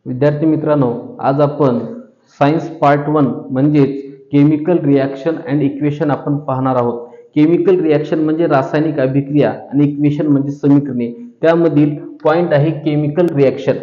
विद्यार्थी मित्रांनो, आज आपण सायन्स पार्ट 1 म्हणजेच केमिकल रिॲक्शन अँड इक्वेशन आपण पाहणार आहोत. केमिकल रिॲक्शन म्हणजे रासायनिक अभिक्रिया आणि इक्वेशन म्हणजे समीकरणे. त्यामधील पॉइंट आहे chemical reaction.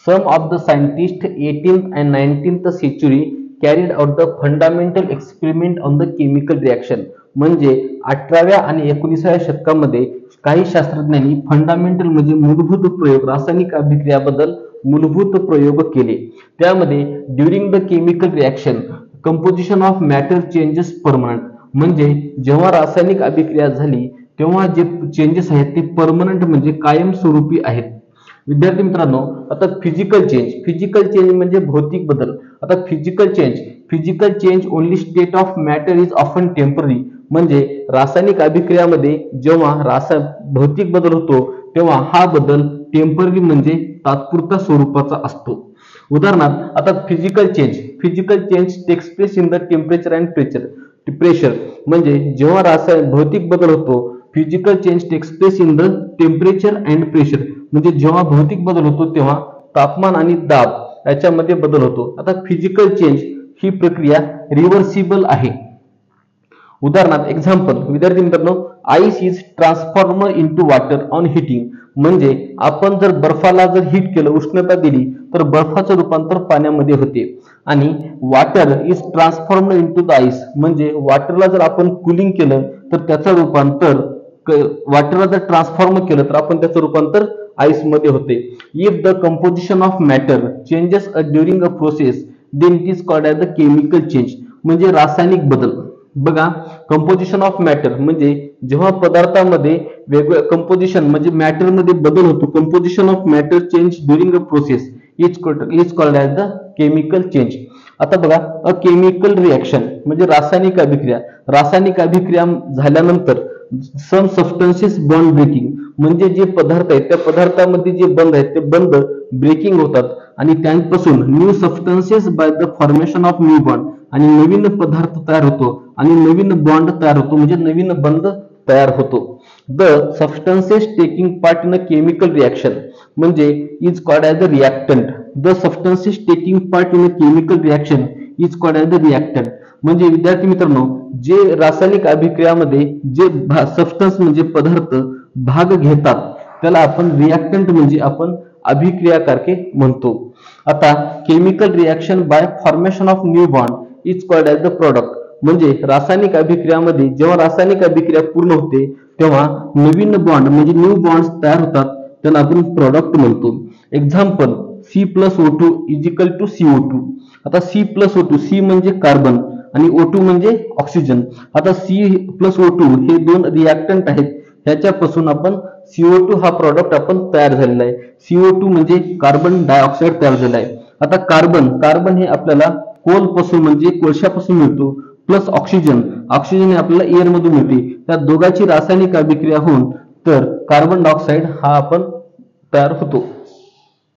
Some of the scientist 18th and 19th century carried out the fundamental experiment on the chemical reaction. म्हणजे 18व्या आणि 19व्या शतकामध्ये काही शास्त्रज्ञांनी फंडामेंटल म्हणजे मूलभूत प्रयोग रासायनिक अभिक्रियाबद्दल मूलभूत प्रयोग केले. त्यामध्ये during the chemical reaction composition of matter changes permanent. म्हणजे जेव्हा रासायनिक अभिक्रिया झाली तेव्हा जे चेंजेस आहेत ते परमनंट म्हणजे कायमस्वरूपी आहेत. विद्यार्थी मित्रांनो, आता फिजिकल चेंज म्हणजे भौतिक बदल. आता physical change only state of matter is often temporary. म्हणजे रासायनिक अभिक्रियामध्ये जेव्हा भौतिक बदल होतो तेव्हा हा बदल टेम्पररी म्हणजे तात्पुरत्या स्वरूपाचा असतो. उदाहरणार्थ, आता physical change takes place in the temperature and pressure. म्हणजे जेव्हा भौतिक बदल होतो, physical change takes place in the temperature and pressure. म्हणजे जेव्हा भौतिक बदल होतो तेव्हा तापमान आणि दाब याच्यामध्ये बदल होतो. आता फिजिकल चेंज ही प्रक्रिया रिव्हर्सिबल आहे. उदाहरणार्थ, एक्झाम्पल विद्यार्थी मित्रांनो, ice is transform into water on heating. म्हणजे आपण जर बर्फाला जर हीट केलं, उष्णता दिली तर बर्फाचं रूपांतर पाण्यामध्ये होते. आणि water is transform into the ice. म्हणजे वॉटरला जर आपण कुलिंग केलं तर त्याचं रूपांतर वॉटरला जर ट्रान्सफॉर्म केलं तर आपण त्याचं रूपांतर आईस मध्ये होते. If the composition of matter changes during a process then it is called as the chemical change. म्हणजे रासायनिक बदल. बघा, कंपोजिशन ऑफ मॅटर म्हणजे जेव्हा पदार्थामध्ये वेगवेगळ्या कंपोजिशन म्हणजे मॅटर मध्ये बदल होतो, composition of matter change during a process is called as the chemical change. आता बघा, अ केमिकल रिॲक्शन म्हणजे रासायनिक अभिक्रिया झाल्यानंतर सम सबस्टन्सेस बॉन्ड ब्रेकिंग. म्हणजे जे पदार्थ आहेत त्या पदार्थामध्ये जे बंध आहेत ते बंध ब्रेकिंग होतात आणि त्यांपासून new substances by the formation of new bond. आणि नवीन पदार्थ तयार होतो आणि नवीन बॉन्ड तयार होतो म्हणजे नवीन बंध तयार होतो. The substances taking part in a chemical reaction म्हणजे is called as the reactant. The substances taking part in a chemical reaction is called as the reactant. म्हणजे विद्यार्थी मित्रांनो, जे रासायनिक अभिक्रियामध्ये जे सबस्टन्स म्हणजे पदार्थ भाग घेतात त्याला आपण रिॲक्टंट म्हणजे आपण अभिक्रियाकारके म्हणतो. आता chemical reaction by formation of new bond is called as the product. म्हणजे रासायनिक अभिक्रियामध्ये जेव्हा रासायनिक अभिक्रिया पूर्ण होते तेव्हा नवीन बॉन्ड म्हणजे न्यू बॉन्ड्स तयार होतात, त्यांना आपण प्रॉडक्ट म्हणतो. Example, C+O2 is equal to CO2. आता C+O2, C म्हणजे कार्बन आणि O2 म्हणजे ऑक्सिजन. आता C+O2 हे दोन रिॲक्टंट आहेत, ह्याच्यापासून आपण CO2 हा प्रॉडक्ट आपण तयार झालेला आहे. CO2 म्हणजे कार्बन डायऑक्साईड तयार झाला आहे. आता कार्बन हे आपल्याला कोलपासून म्हणजे कोळशापासून मिळतो, प्लस ऑक्सिजन हे आपल्याला एअर मधून मिळते. त्या दोघांची रासायनिक अभिक्रिया होऊन तर कार्बन डायऑक्साईड हा आपण तयार होतो.